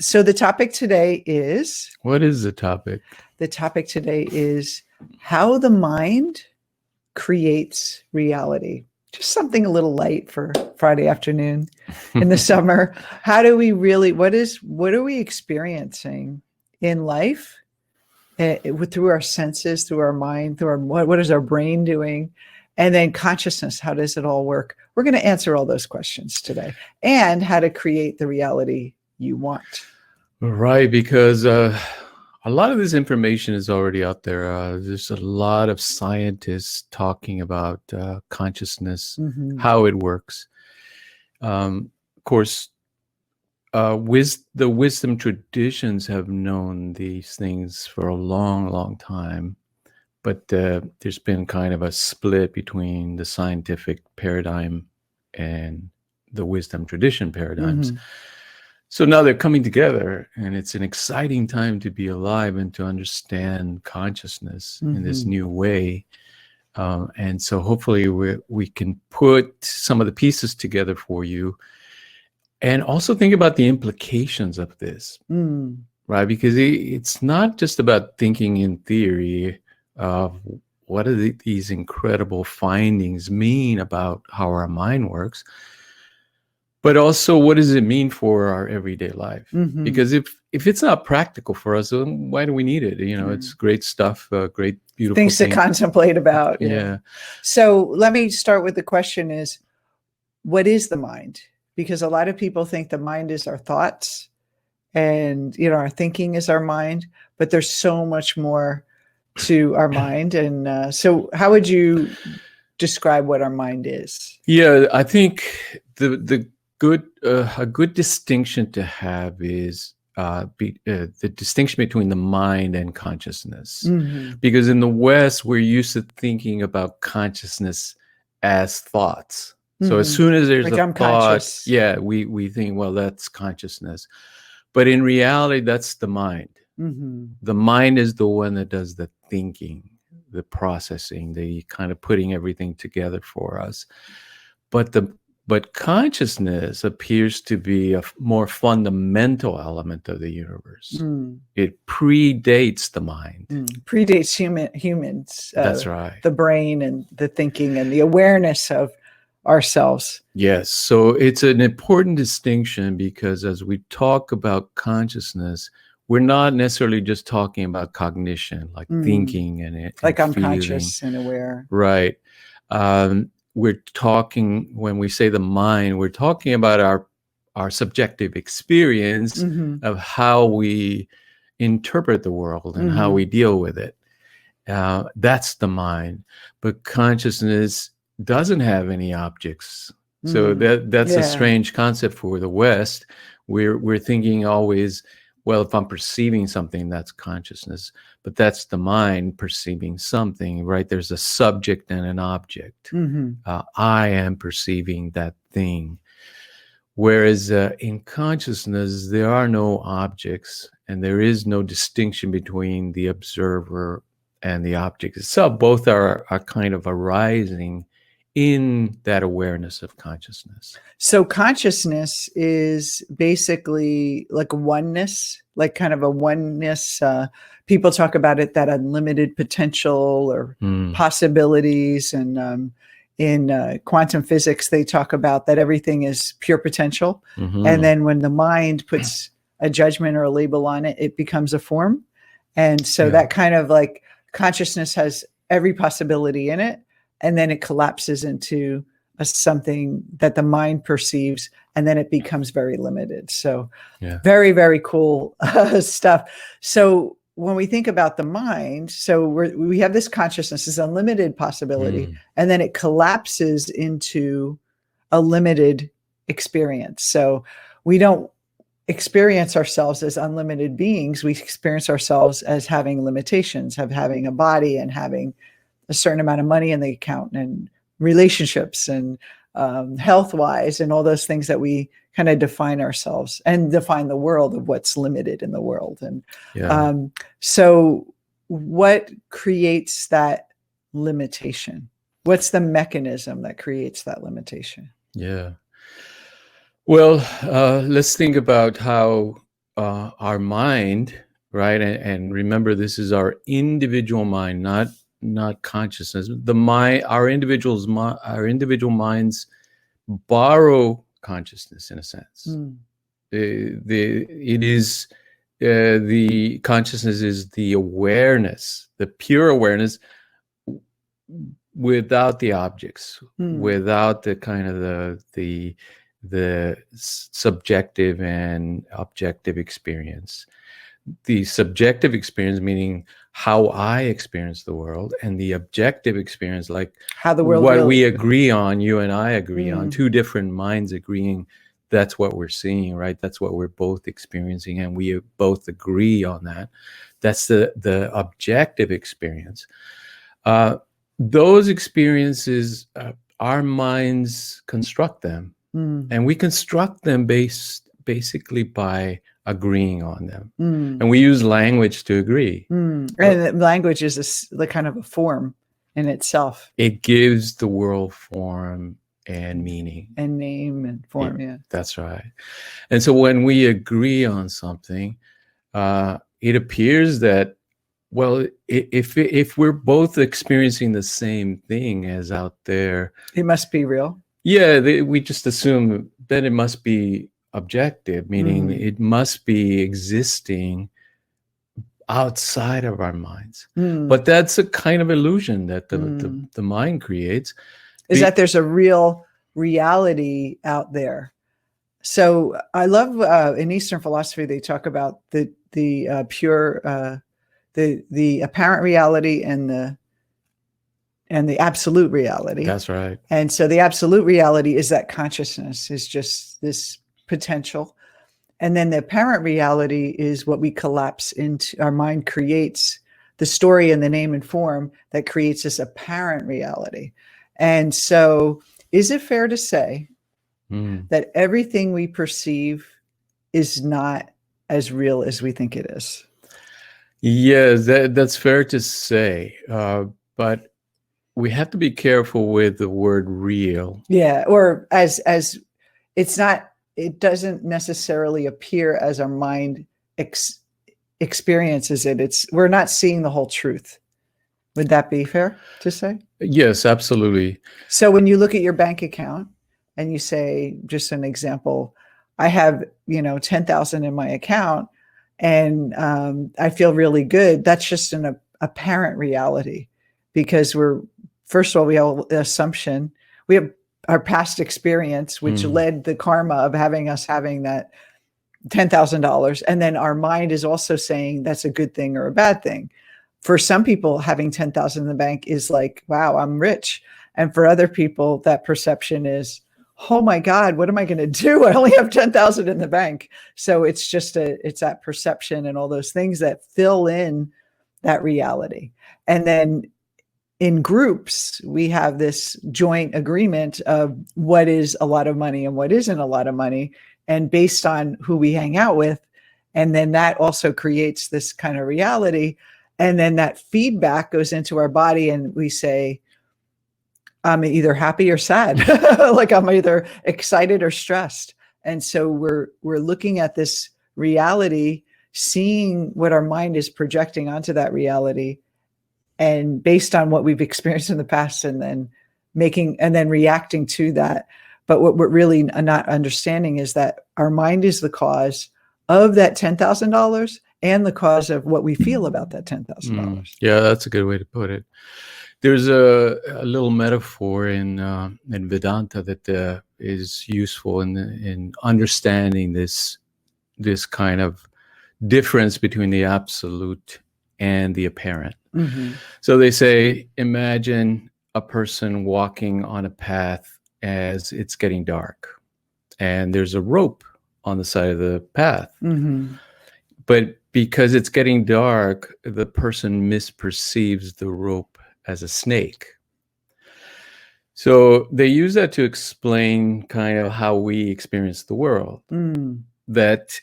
So the topic today is What is the topic? how the mind creates reality. Just something a little light for Friday afternoon in the summer. How do we really, what are we experiencing in life through our senses, through our mind, through our, what is our brain doing? And then consciousness, how does it all work? We're going to answer all those questions today, and how to create the reality you want. Right, because a lot of this information is already out there. There's a lot of scientists talking about consciousness, how it works. Of course, the wisdom traditions have known these things for a long, long time, but there's been kind of a split between the scientific paradigm and the wisdom tradition paradigms. So now they're coming together, and it's an exciting time to be alive and to understand consciousness in this new way. And so hopefully we can put some of the pieces together for you, and also think about the implications of this, right? Because it's not just about thinking in theory of what do these incredible findings mean about how our mind works, but also what does it mean for our everyday life? Because if it's not practical for us, then why do we need it? It's great stuff, great, beautiful things to contemplate about. Yeah. So let me start with the question is, what is the mind? Because a lot of people think the mind is our thoughts and, our thinking is our mind, but there's so much more to our mind. And so how would you describe what our mind is? Yeah, I think a good distinction to have is the distinction between the mind and consciousness. Because in the West, we're used to thinking about consciousness as thoughts. So as soon as there's a thought, conscious. we think, well, that's consciousness. But in reality, that's the mind. The mind is the one that does the thinking, the processing, the kind of putting everything together for us. But consciousness appears to be a more fundamental element of the universe. It predates the mind. Predates humans. That's right. The brain and the thinking and the awareness of ourselves. Yes. So it's an important distinction, because as we talk about consciousness, we're not necessarily just talking about cognition, like thinking and like I'm feeling. conscious and aware. Right. We're talking, when we say the mind, we're talking about our subjective experience of how we interpret the world and how we deal with it. That's the mind. But consciousness doesn't have any objects. So that's a strange concept for the West. We're thinking always, well, if I'm perceiving something, that's consciousness, but that's the mind perceiving something, right? There's a subject and an object. I am perceiving that thing. Whereas in consciousness, there are no objects, and there is no distinction between the observer and the object itself. Both are kind of arising in that awareness of consciousness. So consciousness is basically like oneness, like kind of a oneness. People talk about it, that unlimited potential or possibilities. And in quantum physics, they talk about that everything is pure potential. And then when the mind puts a judgment or a label on it, it becomes a form. And so that kind of like consciousness has every possibility in it. And then it collapses into something that the mind perceives, and then it becomes very limited. So very, very cool stuff. So when we think about the mind, so we have this consciousness, this unlimited possibility, and then it collapses into a limited experience. So we don't experience ourselves as unlimited beings. We experience ourselves as having limitations, of having a body and having a certain amount of money in the account and relationships and health-wise and all those things that we kind of define ourselves and define the world of what's limited in the world. And so what creates that limitation? What's the mechanism that creates that limitation? Yeah. Well, let's think about how our mind, right? And remember, this is our individual mind, not consciousness. The mind, our individual minds borrow consciousness in a sense. It is the consciousness is the awareness, the pure awareness, without the objects, without the kind of the subjective and objective experience. The subjective experience meaning how I experience the world, and the objective experience, like how the world what really we agree on, you and I agree on, two different minds agreeing. That's what we're seeing, right? That's what we're both experiencing, and we both agree on that. That's the objective experience. Those experiences, our minds construct them, and we construct them basically by agreeing on them, and we use language to agree. And language is the kind of a form in itself. It gives the world form and meaning and name and form. Yeah, that's right. And so when we agree on something, it appears that, well, if we're both experiencing the same thing as out there, it must be real. Yeah, we just assume that it must be objective, meaning it must be existing outside of our minds. But that's a kind of illusion that the mind creates. Is that there's a real reality out there. So I love in Eastern philosophy, they talk about the pure, the apparent reality and the absolute reality. That's right. And so the absolute reality is that consciousness is just this potential. And then the apparent reality is what we collapse into. Our mind creates the story and the name and form that creates this apparent reality. And so is it fair to say that everything we perceive is not as real as we think it is? Yes, that's fair to say. But we have to be careful with the word real. Yeah, or as it's not, it doesn't necessarily appear as our mind experiences it. We're not seeing the whole truth. Would that be fair to say? Yes, absolutely. So when you look at your bank account and you say, just an example, I have, 10,000 in my account and I feel really good. That's just an apparent reality, because first of all, we have the assumption, we have our past experience, which led the karma of us having that $10,000. And then our mind is also saying that's a good thing or a bad thing. For some people, having 10,000 in the bank is like, wow, I'm rich. And for other people, that perception is, oh my God, what am I going to do? I only have 10,000 in the bank. So it's just it's that perception and all those things that fill in that reality. And then in groups, we have this joint agreement of what is a lot of money and what isn't a lot of money, and based on who we hang out with. And then that also creates this kind of reality. And then that feedback goes into our body and we say, I'm either happy or sad. Like I'm either excited or stressed. And so we're looking at this reality, seeing what our mind is projecting onto that reality, and based on what we've experienced in the past, and then reacting to that. But what we're really not understanding is that our mind is the cause of that $10,000 and the cause of what we feel about that $10,000. Yeah, that's a good way to put it. There's a little metaphor in Vedanta that is useful in understanding this kind of difference between the absolute and the apparent. So they say, imagine a person walking on a path as it's getting dark, and there's a rope on the side of the path. But because it's getting dark, the person misperceives the rope as a snake. So they use that to explain kind of how we experience the world. That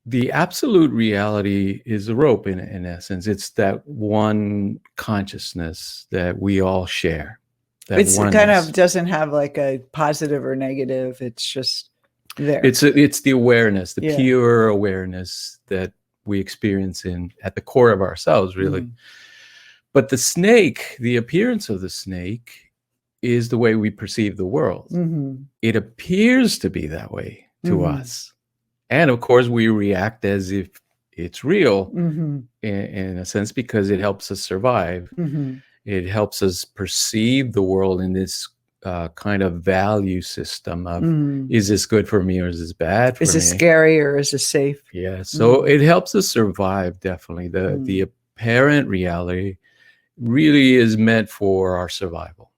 the absolute reality is a rope in essence. It's that one consciousness that we all share. It's kind of doesn't have like a positive or negative. It's just there. It's the awareness, the Yeah. pure awareness that we experience at the core of ourselves, really. But the snake, the appearance of the snake, is the way we perceive the world. It appears to be that way to us. And of course, we react as if it's real in a sense, because it helps us survive. It helps us perceive the world in this kind of value system of, is this good for me or is this bad for me? Is this scary or is this safe? Yeah, so it helps us survive, definitely. The apparent reality really is meant for our survival,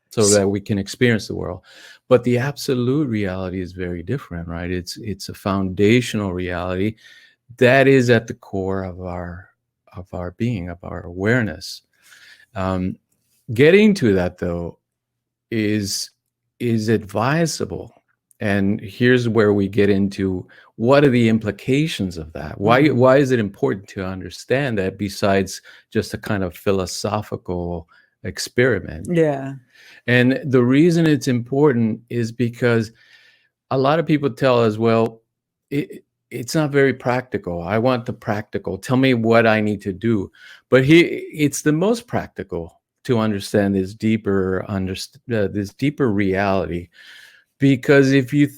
so that we can experience the world. But the absolute reality is very different, right? It's a foundational reality that is at the core of our being, of our awareness. Getting to that, though, is advisable. And here's where we get into what are the implications of that? Why is it important to understand that, besides just a kind of philosophical experiment? Yeah. And the reason it's important is because a lot of people tell us, well, it's not very practical. I want the practical. Tell me what I need to do. But it's the most practical to understand this deeper reality. Because if you're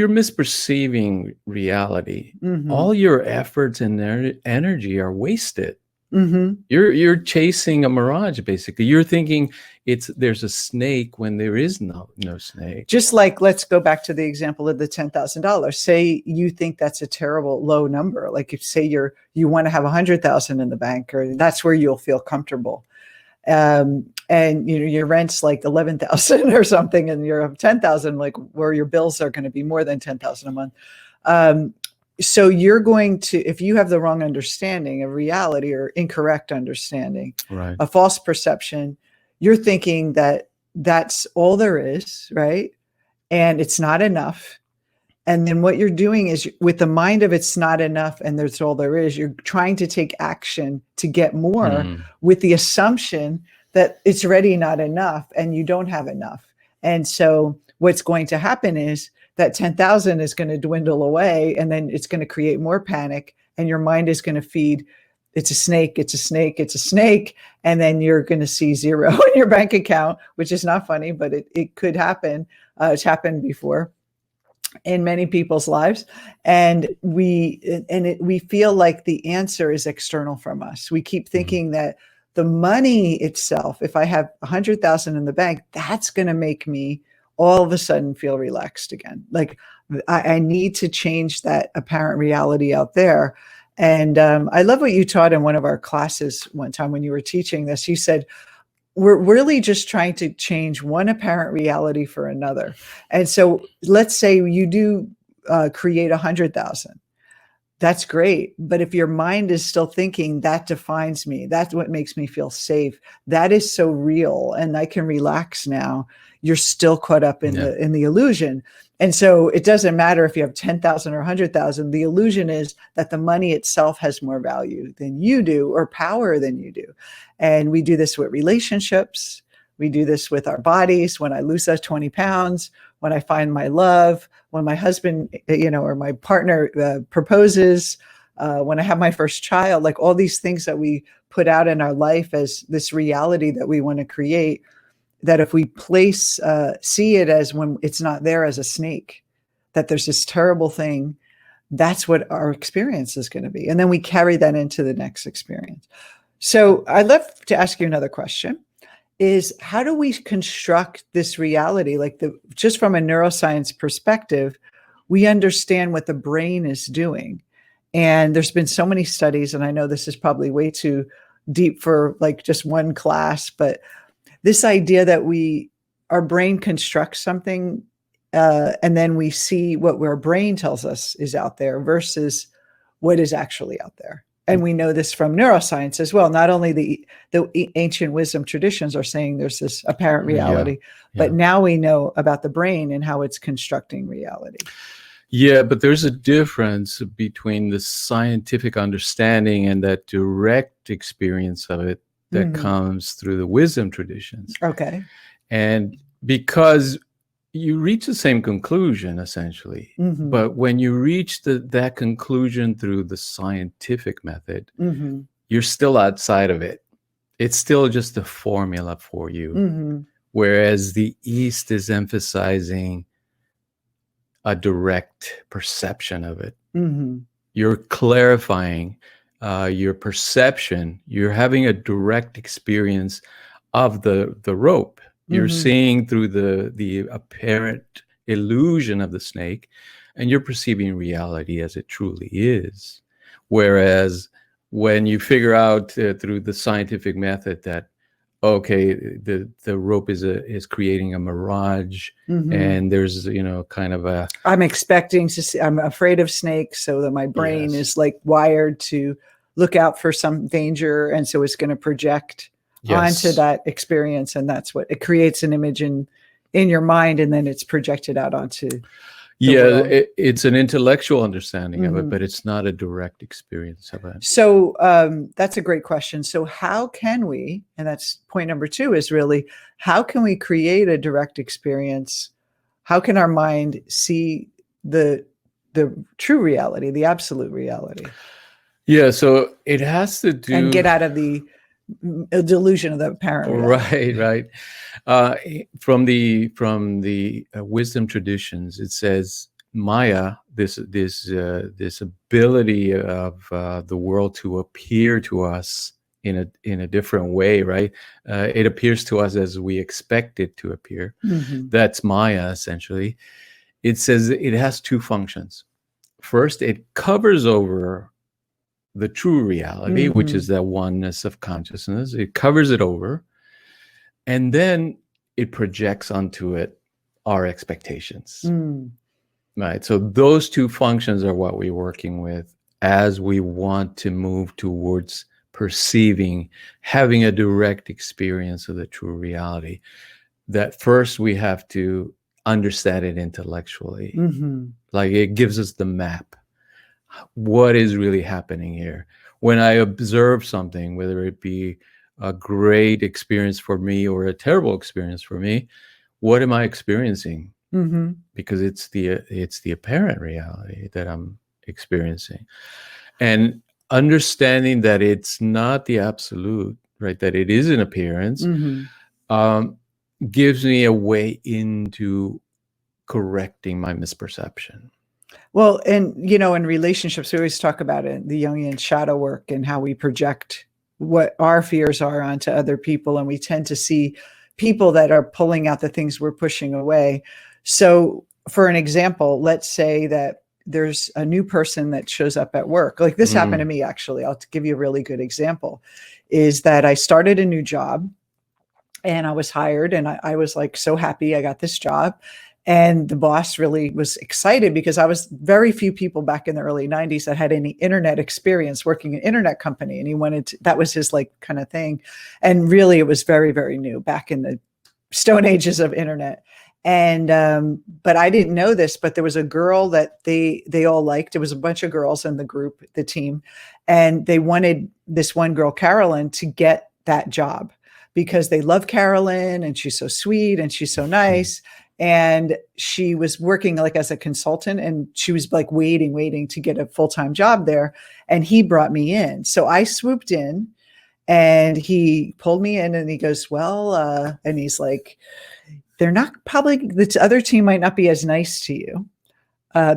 misperceiving reality, all your efforts and energy are wasted. You're chasing a mirage, basically. You're thinking there's a snake when there is no snake. Just like, let's go back to the example of the $10,000. Say you think that's a terrible low number. Like, if say you want to have 100,000 in the bank, or that's where you'll feel comfortable. And your rent's like 11,000 or something, and you're 10,000, like where your bills are going to be more than 10,000 a month. So you're going to, if you have the wrong understanding of reality, or incorrect understanding, right, a false perception, you're thinking that that's all there is, right? And it's not enough. And then what you're doing is, with the mind of it's not enough and that's all there is, you're trying to take action to get more, with the assumption that it's already not enough and you don't have enough. And so what's going to happen is that 10,000 is going to dwindle away, and then it's going to create more panic, and your mind is going to feed, it's a snake, it's a snake, it's a snake. And then you're going to see zero in your bank account, which is not funny, but it could happen. It's happened before in many people's lives. And we feel like the answer is external from us. We keep thinking that the money itself, if I have 100,000 in the bank, that's going to make me all of a sudden feel relaxed again. Like, I need to change that apparent reality out there. And I love what you taught in one of our classes one time when you were teaching this. You said, we're really just trying to change one apparent reality for another. And so let's say you do create 100,000. That's great. But if your mind is still thinking that defines me, that's what makes me feel safe, that is so real, and I can relax now, you're still caught up in the illusion. And so it doesn't matter if you have 10,000 or 100,000. The illusion is that the money itself has more value than you do, or power than you do. And we do this with relationships. We do this with our bodies. When I lose those 20 pounds, when I find my love, when my husband, or my partner proposes, when I have my first child, like all these things that we put out in our life as this reality that we want to create, that if we see it as, when it's not there, as a snake, that there's this terrible thing, that's what our experience is going to be. And then we carry that into the next experience. So I'd love to ask you another question. Is, how do we construct this reality? Like, just from a neuroscience perspective, we understand what the brain is doing. And there's been so many studies, and I know this is probably way too deep for like just one class, but this idea that our brain constructs something, and then we see what our brain tells us is out there versus what is actually out there. And we know this from neuroscience as well. Not only the ancient wisdom traditions are saying there's this apparent reality, but now we know about the brain and how it's constructing reality. Yeah, but there's a difference between the scientific understanding and that direct experience of it that comes through the wisdom traditions. Okay. And because you reach the same conclusion essentially, but when you reach that conclusion through the scientific method, you're still outside of it. It's still just a formula for you. Whereas the East is emphasizing a direct perception of it. You're clarifying your perception. You're having a direct experience of the rope. You're seeing through the apparent illusion of the snake, and you're perceiving reality as it truly is. Whereas when you figure out through the scientific method that, okay, the rope is creating a mirage, and there's kind of a, I'm expecting to see, I'm afraid of snakes, so that my brain is like wired to look out for some danger, and so it's going to project onto that experience, and that's what it creates, an image in your mind, and then it's projected out onto it's an intellectual understanding of it, but it's not a direct experience of it. So that's a great question. So how can we, and that's point number 2, is really, how can we create a direct experience? How can our mind see the true reality, the absolute reality? Yeah, so it has to do, and get out of the delusion of the apparent reality. Right. From the wisdom traditions, it says Maya, this ability of the world to appear to us in a different way, right? It appears to us as we expect it to appear. That's Maya, essentially. It says it has 2 functions. First, it covers over the true reality, which is that oneness of consciousness. It covers it over, and then it projects onto it our expectations. Right. So those 2 functions are what we're working with as we want to move towards perceiving, having a direct experience of the true reality. That first we have to understand it intellectually. Like, it gives us the map. What is really happening here? When I observe something, whether it be a great experience for me or a terrible experience for me, what am I experiencing? Because it's the apparent reality that I'm experiencing. And understanding that it's not the absolute, right? That it is an appearance, gives me a way into correcting my misperception. Well, and in relationships, we always talk about it, the Jungian shadow work, and how we project what our fears are onto other people. And we tend to see people that are pulling out the things we're pushing away. So for an example, let's say that there's a new person that shows up at work. Like this happened to me, actually. I'll give you a really good example, is that I started a new job and I was hired, and I was like so happy I got this job. And the boss really was excited because I was very few people back in the early 90s that had any internet experience working in an internet company. And he wanted to, that was his like kind of thing. And really it was very, very new back in the stone ages of internet. And, but I didn't know this, but there was a girl that they all liked. It was a bunch of girls in the group, the team, and they wanted this one girl, Carolyn, to get that job because they love Carolyn and she's so sweet and she's so nice. And she was working like as a consultant, and she was like waiting to get a full-time job there. And he brought me in. So I swooped in and he pulled me in and he goes, well, and he's like, they're not probably, the other team might not be as nice to you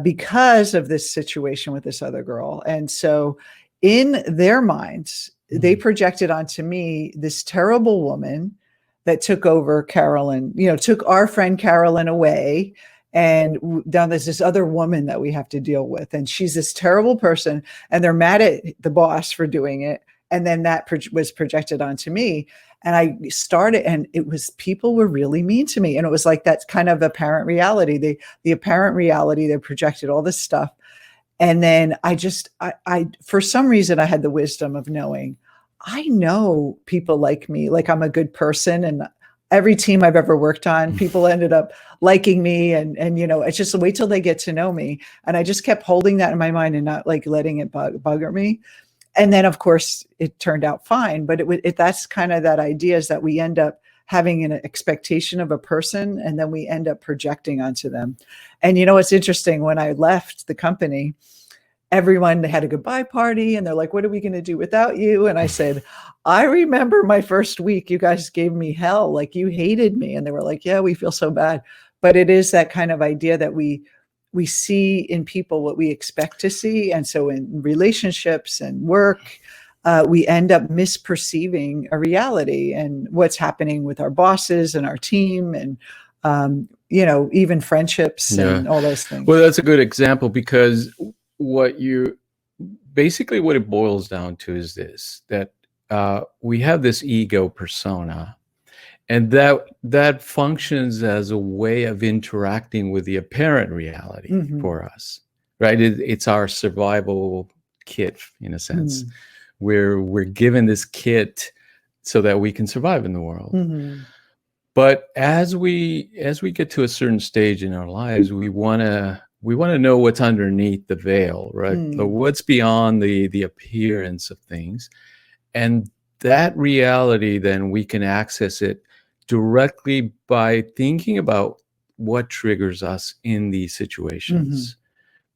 because of this situation with this other girl. And so in their minds, they projected onto me this terrible woman that took over Carolyn, took our friend Carolyn away. And now there's this other woman that we have to deal with. And she's this terrible person. And they're mad at the boss for doing it. And then that was projected onto me. And I started, and it was, people were really mean to me. And it was like, that's kind of apparent reality. The apparent reality, they projected all this stuff. And then I for some reason, I had the wisdom of knowing, I know people like me, like I'm a good person, and every team I've ever worked on, people ended up liking me, and it's just wait till they get to know me. And I just kept holding that in my mind and not like letting it bugger me. And then of course it turned out fine, but that's kind of that idea, is that we end up having an expectation of a person, and then we end up projecting onto them. And you know, it's interesting, when I left the company, everyone had a goodbye party and they're like, what are we going to do without you? And I said, I remember my first week, you guys gave me hell. Like, you hated me. And they were like, yeah, we feel so bad. But it is that kind of idea that we see in people what we expect to see. And so in relationships and work, we end up misperceiving a reality and what's happening with our bosses and our team, and you know, even friendships and all those things. Well, that's a good example, because what it boils down to is this, that we have this ego persona, and that functions as a way of interacting with the apparent reality for us, right? It's our survival kit, in a sense, where we're given this kit so that we can survive in the world. But as we get to a certain stage in our lives, we want to know what's underneath the veil, right? So what's beyond the appearance of things. And that reality, then we can access it directly by thinking about what triggers us in these situations.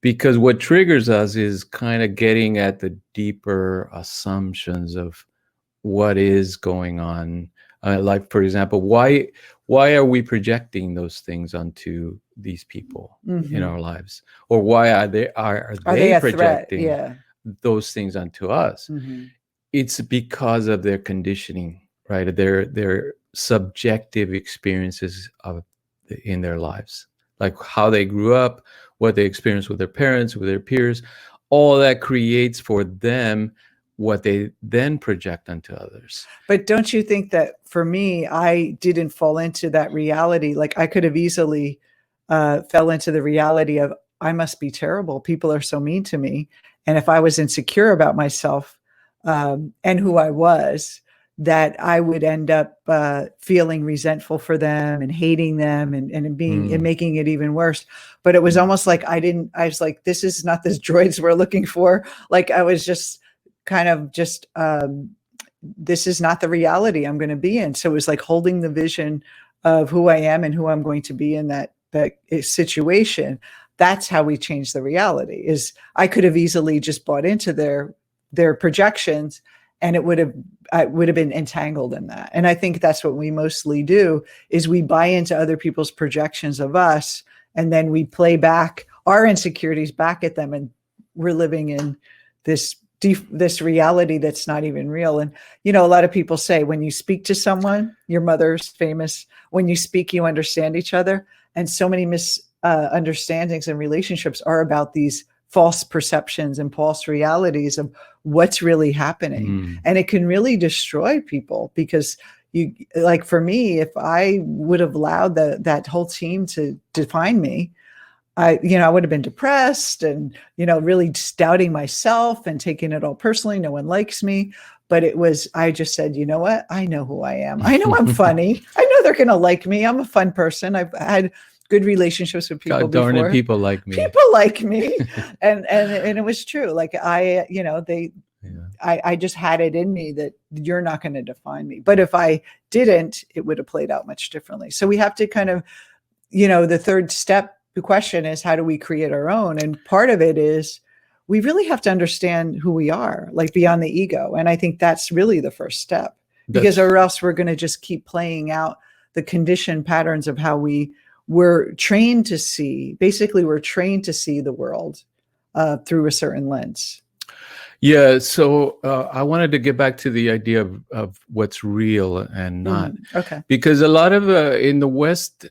Because what triggers us is kind of getting at the deeper assumptions of what is going on. Like, for example, why are we projecting those things onto these people in our lives? Or why are they projecting those things onto us? It's because of their conditioning, right? Their subjective experiences in their lives, like how they grew up, what they experienced with their parents, with their peers. All that creates for them what they then project onto others. But don't you think that, for me, I didn't fall into that reality? Like, I could have easily fell into the reality of, I must be terrible. People are so mean to me. And if I was insecure about myself and who I was, that I would end up feeling resentful for them and hating them and being and making it even worse. But it was almost like I was like, this is not the droids we're looking for. Like, I was just kind of this is not the reality I'm going to be in. So it was like holding the vision of who I am and who I'm going to be in that situation. That's how we change the reality. Is I could have easily just bought into their projections, and I would have been entangled in that. And I think that's what we mostly do, is we buy into other people's projections of us, and then we play back our insecurities back at them, and we're living in this reality that's not even real. And, you know, a lot of people say, when you speak to someone, your mother's famous, when you speak, you understand each other. And so many misunderstandings in relationships are about these false perceptions and false realities of what's really happening. And it can really destroy people, because like, for me, if I would have allowed that whole team to define me, I would have been depressed and, really doubting myself and taking it all personally. No one likes me. But I just said, you know what? I know who I am. I know I'm funny. I know they're going to like me. I'm a fun person. I've had good relationships with people before. Darn it, people like me. People like me. and it was true. Like, I just had it in me that you're not going to define me. But if I didn't, it would have played out much differently. So we have to kind of, the third step, the question is, how do we create our own? And part of it is, we really have to understand who we are, like, beyond the ego. And I think that's really the first step, or else we're going to just keep playing out the conditioned patterns of how we're trained to see. Basically, we're trained to see the world through a certain lens. Yeah. So I wanted to get back to the idea of what's real and not. Okay. Because a lot of in the West,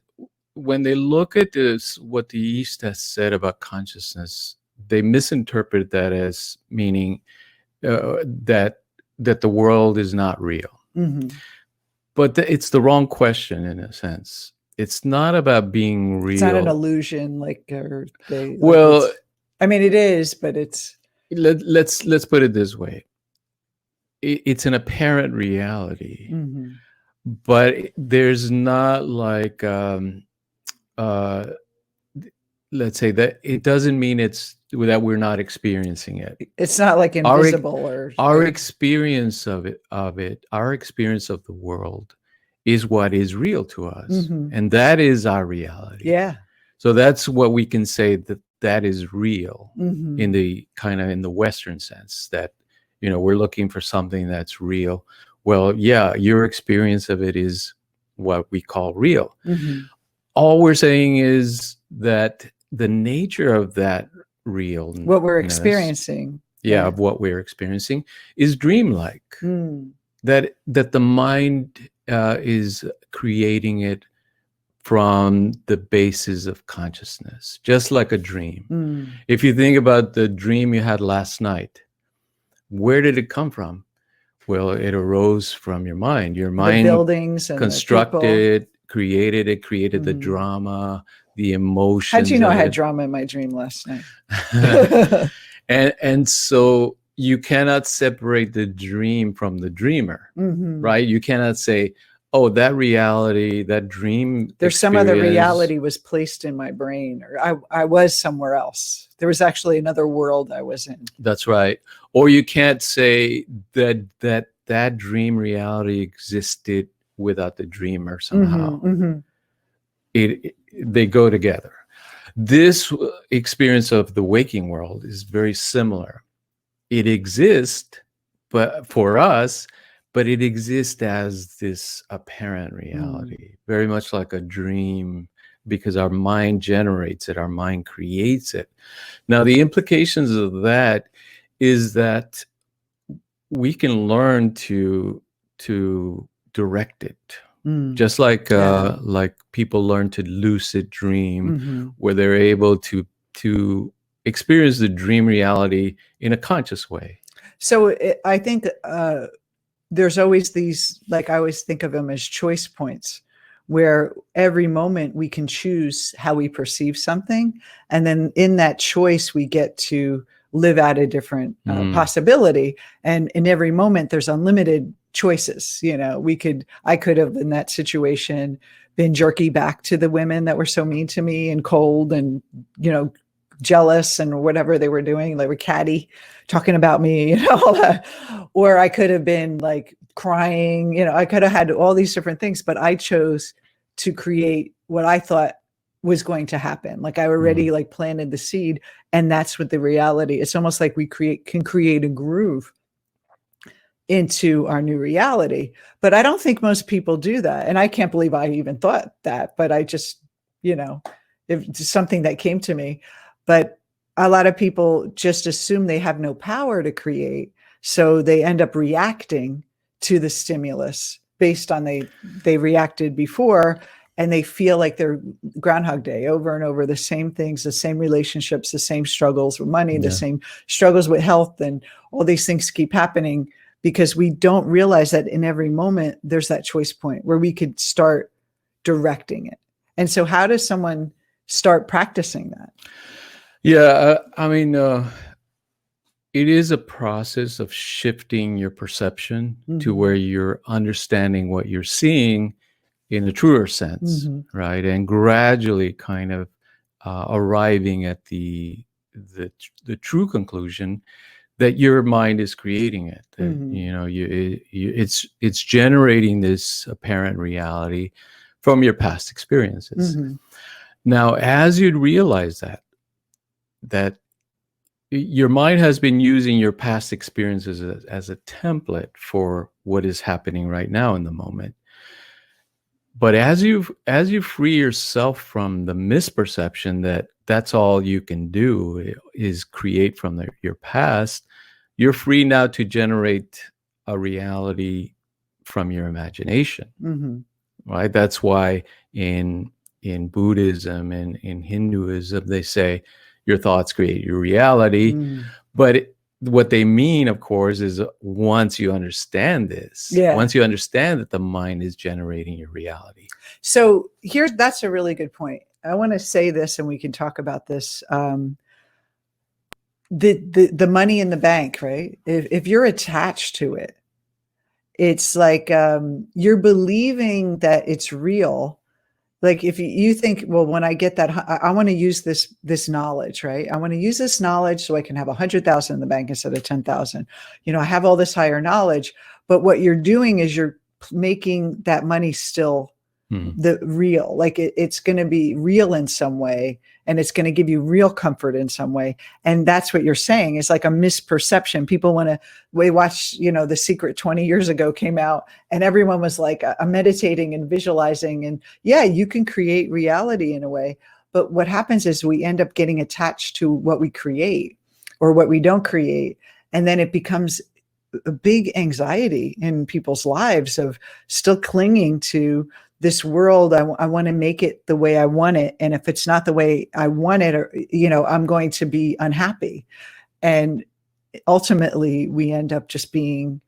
when they look at this, what the East has said about consciousness, they misinterpret that as meaning that the world is not real. But it's the wrong question, in a sense. It's not about being real. It's not an illusion, it is, but it's. Let's put it this way. It's an apparent reality, but there's not like. Let's say that it doesn't mean that we're not experiencing it. It's not like invisible our experience of it, our experience of the world, is what is real to us. Mm-hmm. And that is our reality. Yeah. So that's what we can say, that is real, Mm-hmm. in the kind of in the Western sense, that, you know, we're looking for something that's real. Well, yeah, your experience of it is what we call real. Mm-hmm. All we're saying is that the nature of that real, what we're experiencing, of what we're experiencing, is dreamlike. That the mind is creating it from the basis of consciousness, just like a dream. If you think about the dream you had last night, where did it come from? Well, it arose from your mind. Your mind, the buildings and constructed, created it, created the drama, the emotions. How'd you know I had drama in my dream last night? And so you cannot separate the dream from the dreamer, right? You cannot say, oh, that reality, that dream, there's some other reality was placed in my brain, or I was somewhere else. There was actually another world I was in. That's right. Or you can't say that dream reality existed without the dreamer somehow. They go together. This experience of the waking world is very similar. It exists, but for us, but it exists as this apparent reality, very much like a dream, because our mind generates it, our mind creates it. Now, the implications of that is that we can learn to direct it. Just like people learn to lucid dream, where they're able to experience the dream reality in a conscious way. So I think there's always these, like I always think of them as choice points, where every moment we can choose how we perceive something. And then in that choice, we get to live out a different possibility. And in every moment, there's unlimited choices. You know, I could have in that situation been jerky back to the women that were so mean to me and cold and, you know, jealous and whatever they were doing. They were catty, talking about me, you know, all that. Or I could have been like crying, you know, I could have had all these different things, but I chose to create what I thought was going to happen. Like I already like planted the seed, and that's what the reality. It's almost like we can create a groove into our new reality. But I don't think most people do that. And I can't believe I even thought that, but I just, you know, it's something that came to me. But a lot of people just assume they have no power to create. So they end up reacting to the stimulus based on they reacted before, and they feel like they're Groundhog Day over and over, the same things, the same relationships, the same struggles with money, the same struggles with health, and all these things keep happening because we don't realize that in every moment there's that choice point where we could start directing it. And so how does someone start practicing that? Yeah, I mean, it is a process of shifting your perception to where you're understanding what you're seeing in a truer sense, right? And gradually kind of arriving at the true conclusion that your mind is creating it. That, you know, it's generating this apparent reality from your past experiences. Now, as you'd realize that your mind has been using your past experiences as a template for what is happening right now in the moment. But as you free yourself from the misperception that that's all you can do is create from your past, you're free now to generate a reality from your imagination, right? That's why in Buddhism and in Hinduism, they say your thoughts create your reality. But what they mean, of course, is once you understand this, once you understand that the mind is generating your reality. So that's a really good point. I want to say this, and we can talk about this. The money in the bank, right? If you're attached to it, it's like you're believing that it's real. Like if you think, well, when I get that, I want to use this knowledge, right? I want to use this knowledge so I can have 100,000 in the bank instead of 10,000. You know, I have all this higher knowledge, but what you're doing is you're making that money still the real, like it's going to be real in some way, and it's going to give you real comfort in some way. And that's what you're saying. It's like a misperception. People we watched, The Secret 20 years ago came out, and everyone was like meditating and visualizing. And yeah, you can create reality in a way. But what happens is we end up getting attached to what we create or what we don't create. And then it becomes a big anxiety in people's lives of still clinging to this world. I want to make it the way I want it. And if it's not the way I want it, or, I'm going to be unhappy. And ultimately we end up just being,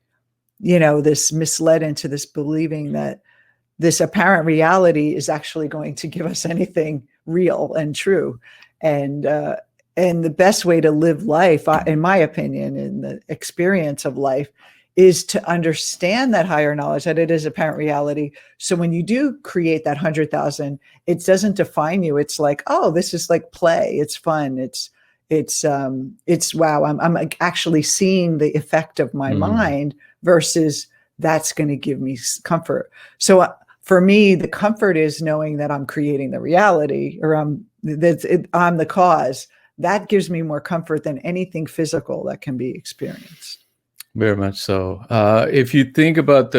this misled into this believing that this apparent reality is actually going to give us anything real and true. And the best way to live life, in my opinion, in the experience of life, is to understand that higher knowledge, that it is apparent reality. So when you do create that 100,000, it doesn't define you. It's like, oh, this is like play. It's fun. It's wow. I'm actually seeing the effect of my mind versus that's going to give me comfort. So for me, the comfort is knowing that I'm creating the reality, or I'm the cause. That gives me more comfort than anything physical that can be experienced. Very much so. If you think about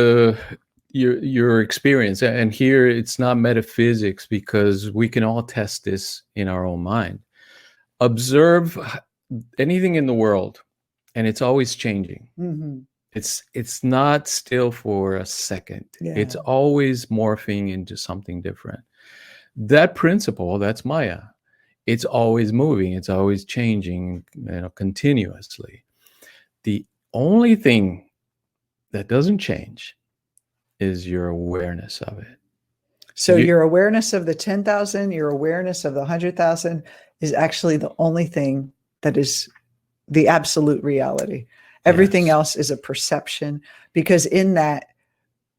your experience, and here it's not metaphysics, because we can all test this in our own mind. Observe anything in the world, and it's always changing. It's not still for a second. Yeah. It's always morphing into something different. That principle, that's Maya. It's always moving. It's always changing, continuously. The only thing that doesn't change is your awareness of it. So your awareness of the 10,000, your awareness of the 100,000 is actually the only thing that is the absolute reality. Everything else is a perception, because in that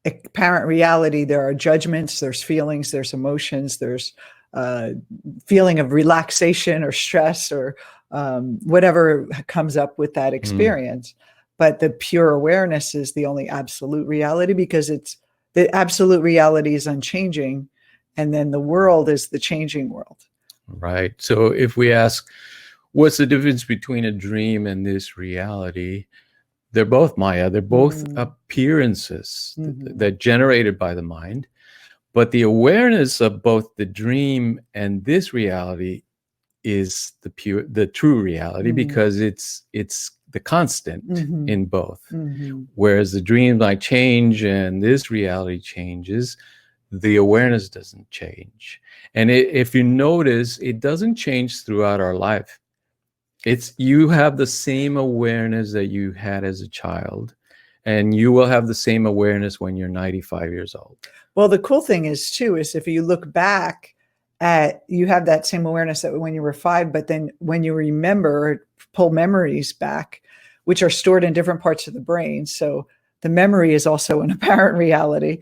apparent reality, there are judgments, there's feelings, there's emotions, there's feeling of relaxation or stress or whatever comes up with that experience. But the pure awareness is the only absolute reality, because the absolute reality is unchanging. And then the world is the changing world. Right. So if we ask, what's the difference between a dream and this reality? They're both Maya. They're both appearances that generated by the mind. But the awareness of both the dream and this reality is the true reality, because it's the constant in both. Whereas the dream might change and this reality changes, the awareness doesn't change. And if you notice, it doesn't change throughout our life. You have the same awareness that you had as a child, and you will have the same awareness when you're 95 years old. Well, the cool thing is if you look back you have that same awareness that when you were 5, but then when you remember, pull memories back, which are stored in different parts of the brain. So the memory is also an apparent reality.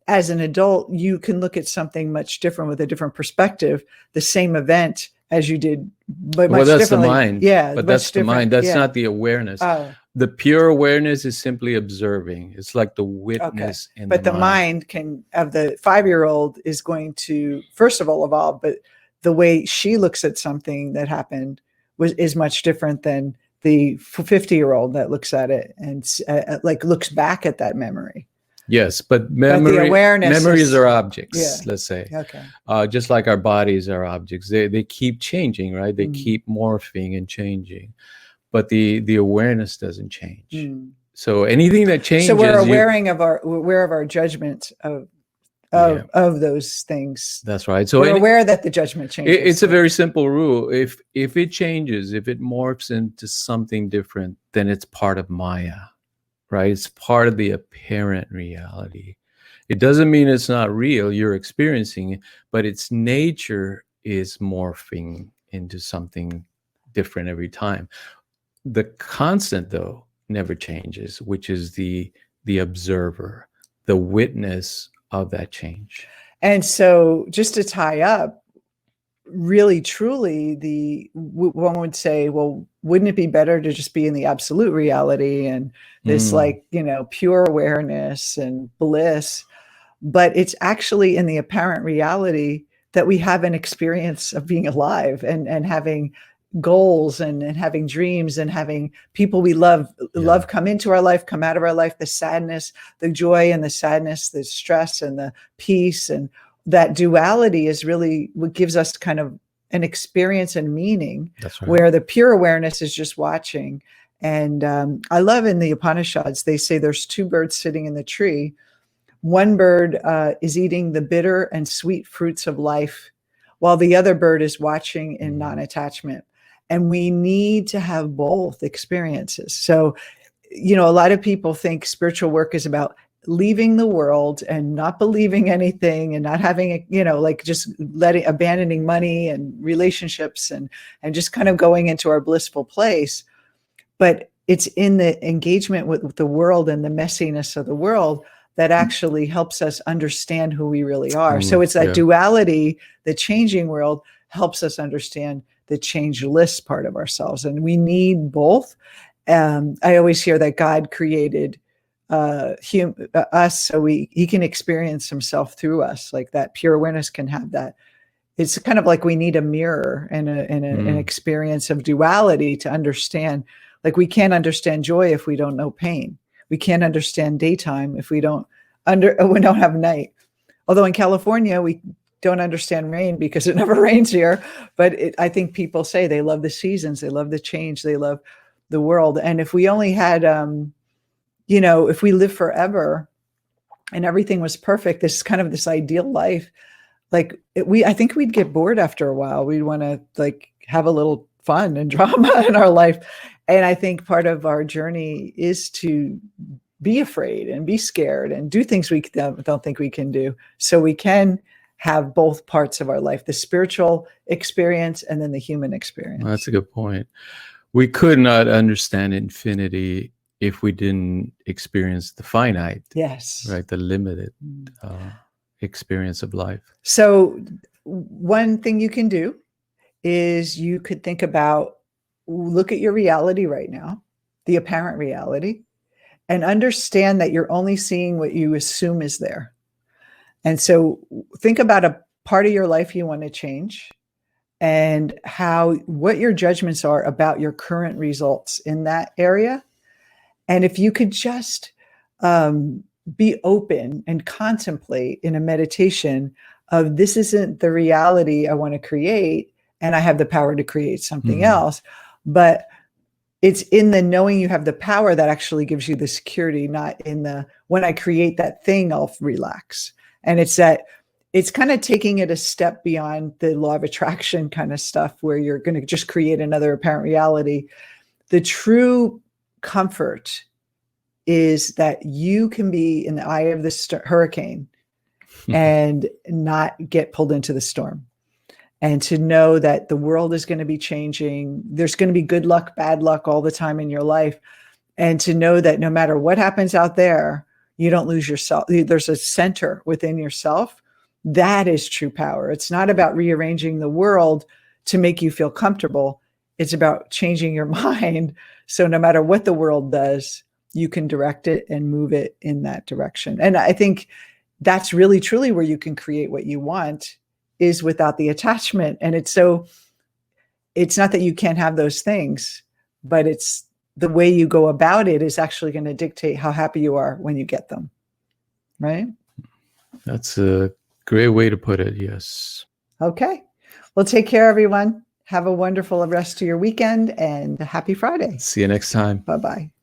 As an adult, you can look at something much different with a different perspective, the same event as you did, but much that's differently. The mind. Yeah, but that's the mind. That's not the awareness. The pure awareness is simply observing. It's like the witness in but the mind of the 5-year-old is going to, first of all, evolve, but the way she looks at something that happened is much different than the 50-year-old that looks at it and looks back at that memory. Yes, but memories are objects, let's say. Just like our bodies are objects. They keep changing, right? They keep morphing and changing. But the awareness doesn't change. So anything that changes, so we're aware of our judgment of those things. That's right. So we're aware that the judgment changes. It's a very simple rule. If it changes, if it morphs into something different, then it's part of Maya, right? It's part of the apparent reality. It doesn't mean it's not real. You're experiencing it, but its nature is morphing into something different every time. The constant, though, never changes, which is the observer, the witness of that change. And so just to tie up, really, truly, one would say, well, wouldn't it be better to just be in the absolute reality and this like, pure awareness and bliss? But it's actually in the apparent reality that we have an experience of being alive and having goals and having dreams and having people we love come into our life, come out of our life, the sadness, the joy and the sadness, the stress and the peace. And that duality is really what gives us kind of an experience and meaning. That's right. Where the pure awareness is just watching. And I love in the Upanishads, they say there's two birds sitting in the tree. One bird is eating the bitter and sweet fruits of life, while the other bird is watching in non-attachment. And we need to have both experiences. So, a lot of people think spiritual work is about leaving the world and not believing anything and not having, like just abandoning money and relationships and just kind of going into our blissful place. But it's in the engagement with the world and the messiness of the world that actually helps us understand who we really are. So it's that duality, the changing world, helps us understand the changeless part of ourselves. And we need both. I always hear that God created us so he can experience himself through us. Like that pure awareness can have that. It's kind of like we need a mirror and an experience of duality to understand. Like we can't understand joy if we don't know pain. We can't understand daytime if we don't have night. Although in California, we don't understand rain because it never rains here. But I think people say they love the seasons, they love the change, they love the world. And if we only had, if we live forever and everything was perfect, this is kind of this ideal life. Like I think we'd get bored after a while. We'd want to like have a little fun and drama in our life. And I think part of our journey is to be afraid and be scared and do things we don't think we can do. So we can have both parts of our life, the spiritual experience and then the human experience. Well, that's a good point. We could not understand infinity if we didn't experience the finite. Yes. Right. The limited experience of life. So one thing you can do is you could think about, look at your reality right now, the apparent reality, and understand that you're only seeing what you assume is there. And so think about a part of your life you want to change and what your judgments are about your current results in that area. And if you could just be open and contemplate in a meditation of this isn't the reality I want to create, and I have the power to create something else, but it's in the knowing you have the power that actually gives you the security, not in the, when I create that thing, I'll relax. And it's kind of taking it a step beyond the law of attraction kind of stuff where you're going to just create another apparent reality. The true comfort is that you can be in the eye of the hurricane and not get pulled into the storm. And to know that the world is going to be changing. There's going to be good luck, bad luck all the time in your life. And to know that no matter what happens out there, you don't lose yourself. There's a center within yourself. That is true power. It's not about rearranging the world to make you feel comfortable. It's about changing your mind. So no matter what the world does, you can direct it and move it in that direction. And I think that's really, truly where you can create what you want, is without the attachment. And it's not that you can't have those things, but it's the way you go about it is actually going to dictate how happy you are when you get them. Right? That's a great way to put it. Yes. Okay. Well, take care, everyone. Have a wonderful rest of your weekend and a happy Friday. See you next time. Bye-bye.